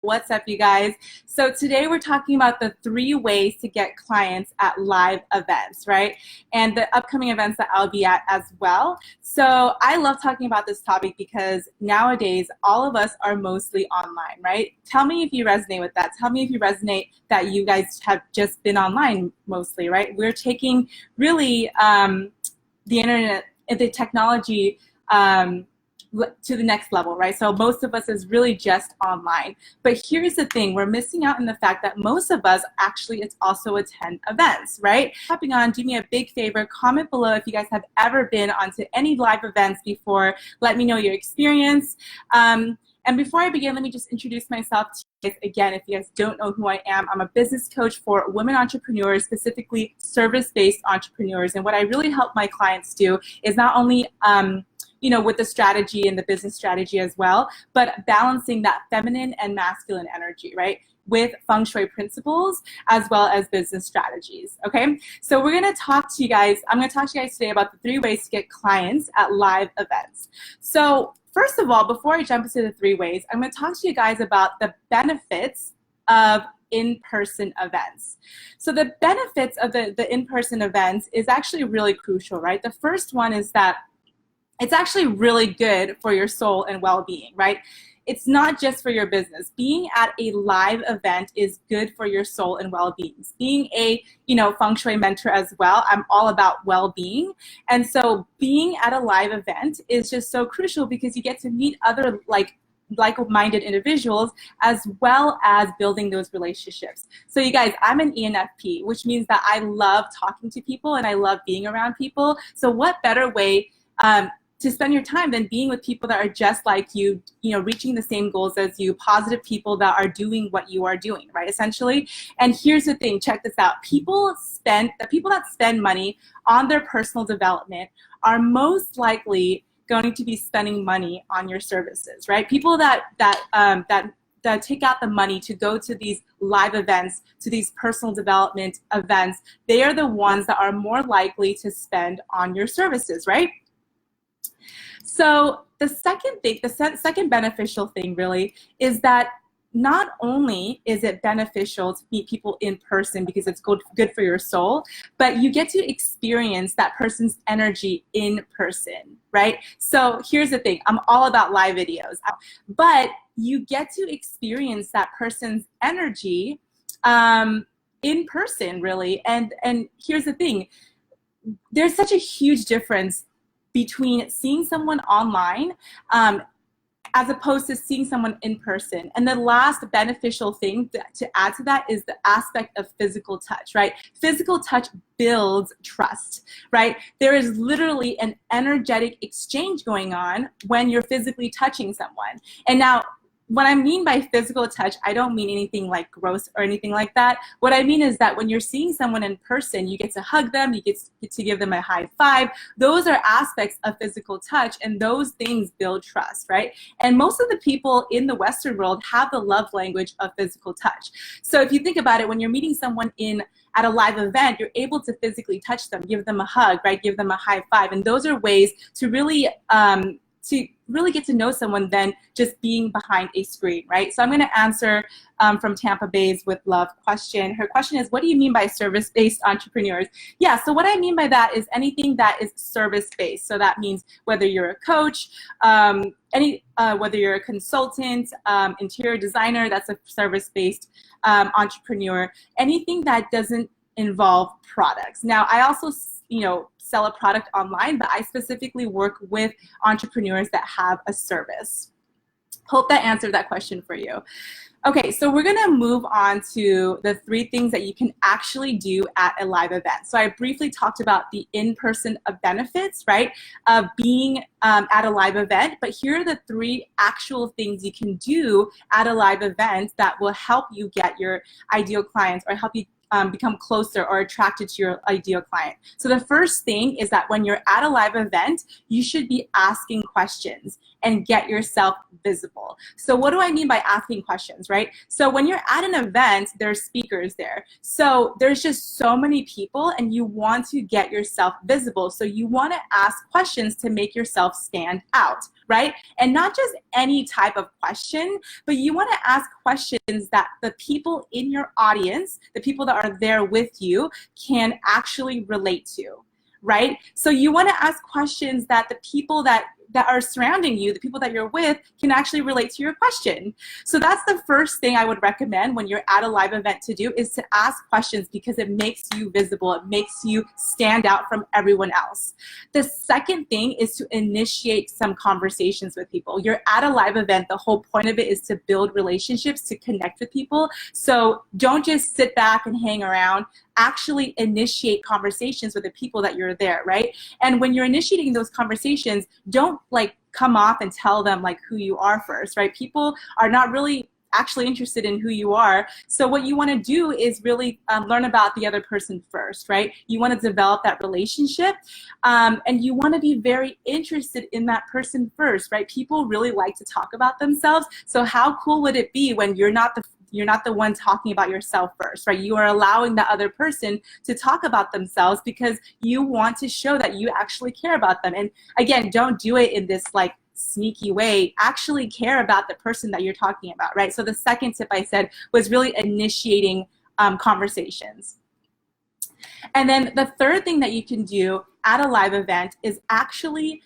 What's up, you guys? So today we're talking about the 3 ways to get clients at live events, right? And the upcoming events that I'll be at as well. So I love talking about this topic because nowadays all of us are mostly online, right? Tell me if you resonate with that. Tell me if you resonate that you guys have just been online mostly, right? We're taking really the internet, the technology, to the next level, right? So most of us is really just online. But here's the thing, we're missing out on the fact that most of us actually also attend events, right? Hopping on, do me a big favor, comment below if you guys have ever been onto any live events before. Let me know your experience. And before I begin, let me just introduce myself to you guys again. If you guys don't know who I am, I'm a business coach for women entrepreneurs, specifically service-based entrepreneurs. And what I really help my clients do is not only with the strategy and the business strategy as well, but balancing that feminine and masculine energy, right? With feng shui principles as well as business strategies, okay? So we're gonna talk to you guys, I'm gonna talk to you guys today about the 3 ways to get clients at live events. So first of all, before I jump into the 3 ways, I'm gonna talk to you guys about the benefits of in-person events. So the benefits of the in-person events is actually really crucial, right? The first one is that it's actually really good for your soul and well-being, right? It's not just for your business. Being at a live event is good for your soul and well-being. Being a, feng shui mentor as well, I'm all about well-being. And so being at a live event is just so crucial because you get to meet other like-minded individuals as well as building those relationships. So you guys, I'm an ENFP, which means that I love talking to people and I love being around people. So what better way to spend your time than being with people that are just like you, reaching the same goals as you, positive people that are doing what you are doing, right, essentially. And here's the thing, check this out. The people that spend money on their personal development are most likely going to be spending money on your services, right? People that take out the money to go to these live events, to these personal development events, they are the ones that are more likely to spend on your services, right? So the second thing, the second beneficial thing really is that not only is it beneficial to meet people in person because it's good for your soul, but you get to experience that person's energy in person, right? So here's the thing, I'm all about live videos, but you get to experience that person's energy in person, really. And here's the thing, there's such a huge difference between seeing someone online as opposed to seeing someone in person. And the last beneficial thing to add to that is the aspect of physical touch, right? Physical touch builds trust, right? There is literally an energetic exchange going on when you're physically touching someone. And now, what I mean by physical touch, I don't mean anything like gross or anything like that. What I mean is that when you're seeing someone in person, you get to hug them, you get to give them a high five. Those are aspects of physical touch, and those things build trust, right? And most of the people in the Western world have the love language of physical touch. So if you think about it, when you're meeting someone at a live event, you're able to physically touch them, give them a hug, right? Give them a high five. And those are ways to really get to know someone than just being behind a screen, right? So I'm going to answer from Tampa Bay's with love question. Her question is, what do you mean by service-based entrepreneurs? Yeah, so what I mean by that is anything that is service-based. So that means whether you're a coach, whether you're a consultant, interior designer, that's a service-based entrepreneur, anything that doesn't involve products. Now, I also sell a product online, but I specifically work with entrepreneurs that have a service. Hope that answered that question for you. Okay, so we're gonna move on to the 3 things that you can actually do at a live event. So I briefly talked about the in-person benefits, right, of being at a live event, but here are the 3 actual things you can do at a live event that will help you get your ideal clients or help you become closer or attracted to your ideal client. So the first thing is that when you're at a live event, you should be asking questions. and get yourself visible. So what do I mean by asking questions, right? So when you're at an event, there's speakers there. So there's just so many people and you want to get yourself visible. So you want to ask questions to make yourself stand out, right? And not just any type of question, but you want to ask questions that the people in your audience, the people that are there with you, can actually relate to, right? So you want to ask questions that the people that are surrounding you, the people that you're with, can actually relate to your question. So that's the first thing I would recommend when you're at a live event to do, is to ask questions, because it makes you visible. It makes you stand out from everyone else. The second thing is to initiate some conversations with people. You're at a live event. The whole point of it is to build relationships, to connect with people. So don't just sit back and hang around. Actually initiate conversations with the people that you're there, right? And when you're initiating those conversations, don't like come off and tell them like who you are first, right? People are not really actually interested in who you are. So what you want to do is really learn about the other person first, right? You want to develop that relationship, and you want to be very interested in that person first, right? People really like to talk about themselves. So how cool would it be when you're not the one talking about yourself first, right? You are allowing the other person to talk about themselves because you want to show that you actually care about them. And again, don't do it in this like sneaky way. Actually care about the person that you're talking about, right? So the second tip I said was really initiating conversations. And then the third thing that you can do at a live event is actually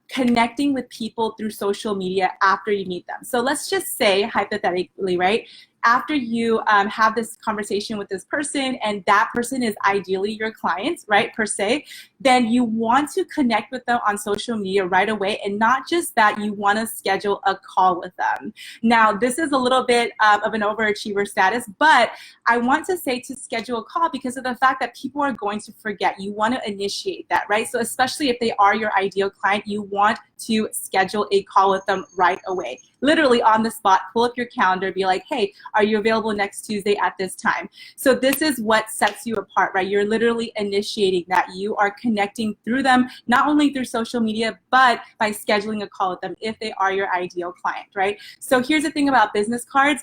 connecting with people through social media after you meet them. So let's just say, hypothetically, right, after you have this conversation with this person, and that person is ideally your client, right, per se, then you want to connect with them on social media right away. And not just that, you want to schedule a call with them. Now, this is a little bit of an overachiever status, but I want to say to schedule a call because of the fact that people are going to forget. You want to initiate that, right? So especially if they are your ideal client, you want to schedule a call with them right away. Literally on the spot, pull up your calendar, be like, hey, are you available next Tuesday at this time? So this is what sets you apart, right? You're literally initiating that. You are connecting through them, not only through social media, but by scheduling a call with them if they are your ideal client, right? So here's the thing about business cards.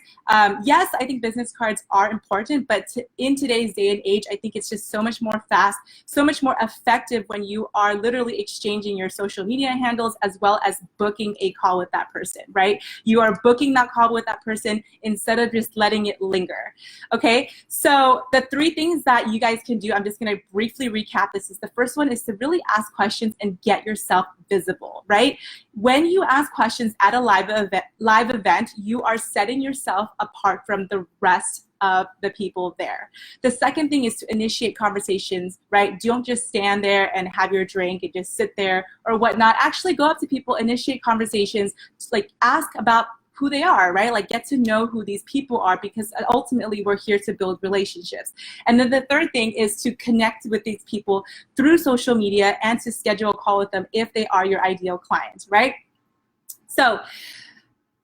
Yes, I think business cards are important, but in today's day and age, I think it's just so much more fast, so much more effective when you are literally exchanging your social media handles as well as booking a call with that person, right? You are booking that call with that person instead of just letting it linger. Okay, so the three things that you guys can do, I'm just going to briefly recap this. The first one is to really ask questions and get yourself visible, right? When you ask questions at a live event, you are setting yourself apart from the rest of the people there. The second thing is to initiate conversations, right? Don't just stand there and have your drink and just sit there or whatnot. Actually go up to people, initiate conversations, like ask about who they are, right? Like get to know who these people are, because ultimately we're here to build relationships. And then the third thing is to connect with these people through social media and to schedule a call with them if they are your ideal clients, right? So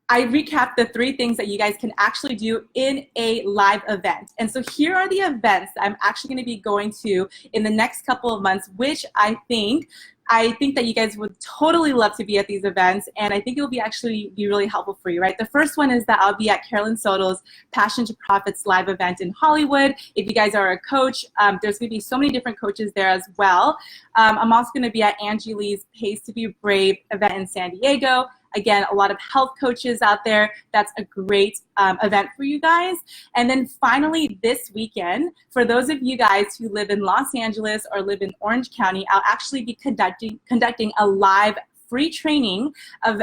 I recapped the three things that you guys can actually do in a live event. And so here are the events that I'm actually going to be going to in the next couple of months, which I think that you guys would totally love to be at these events, and I think it will be actually be really helpful for you, right? The first one is that I'll be at Carolin Soldo's Passion to Profits live event in Hollywood. If you guys are a coach, there's going to be so many different coaches there as well. I'm also going to be at Angie Lee's Pays to Be Brave event in San Diego. Again, a lot of health coaches out there. That's a great event for you guys. And then finally, this weekend, for those of you guys who live in Los Angeles or live in Orange County, I'll actually be conducting a live free training of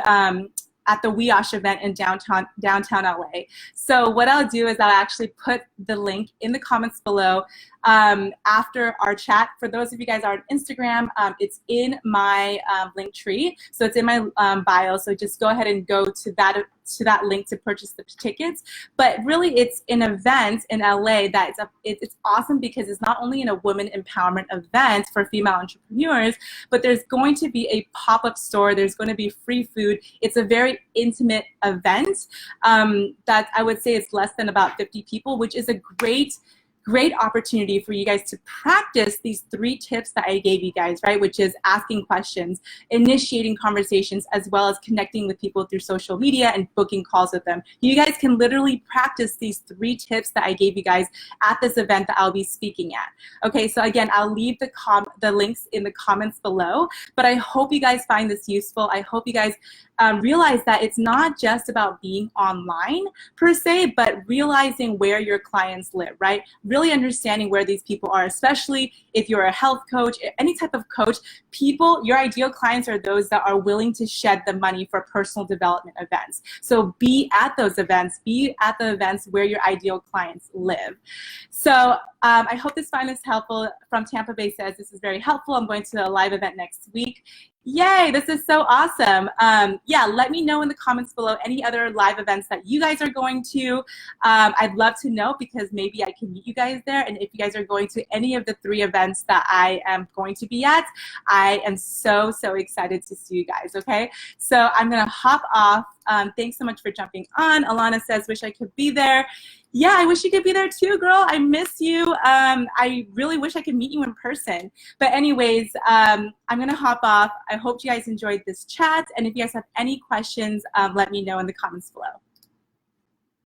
at the WEOSH event in downtown LA. So what I'll do is I'll actually put the link in the comments below after our chat. For those of you guys who are on Instagram, it's in my link tree. So it's in my bio. So just go ahead and go to that link to purchase the tickets. But really, it's an event in LA that it's awesome because it's not only a women empowerment event for female entrepreneurs, but there's going to be a pop-up store. There's going to be free food. It's a very intimate event that I would say it's less than about 50 people, which is a great great opportunity for you guys to practice these 3 tips that I gave you guys, right? Which is asking questions, initiating conversations, as well as connecting with people through social media and booking calls with them. You guys can literally practice these 3 tips that I gave you guys at this event that I'll be speaking at. Okay, so again, I'll leave the links in the comments below, but I hope you guys find this useful. I hope you guys realize that it's not just about being online per se, but realizing where your clients live, right? Really understanding where these people are, especially if you're a health coach, any type of coach. People, your ideal clients are those that are willing to shed the money for personal development events. So be at those events, be at the events where your ideal clients live. So I hope this find this helpful. From Tampa Bay says this is very helpful. I'm going to a live event next week. Yay, this is so awesome. Yeah, let me know in the comments below any other live events that you guys are going to. I'd love to know, because maybe I can meet you guys there. And if you guys are going to any of the 3 events that I am going to be at, I am so, so excited to see you guys, okay? So I'm gonna hop off. Thanks so much for jumping on. Alana says, wish I could be there. Yeah, I wish you could be there too, girl. I miss you. I really wish I could meet you in person. But anyways, I'm gonna hop off. I hope you guys enjoyed this chat. And if you guys have any questions, let me know in the comments below.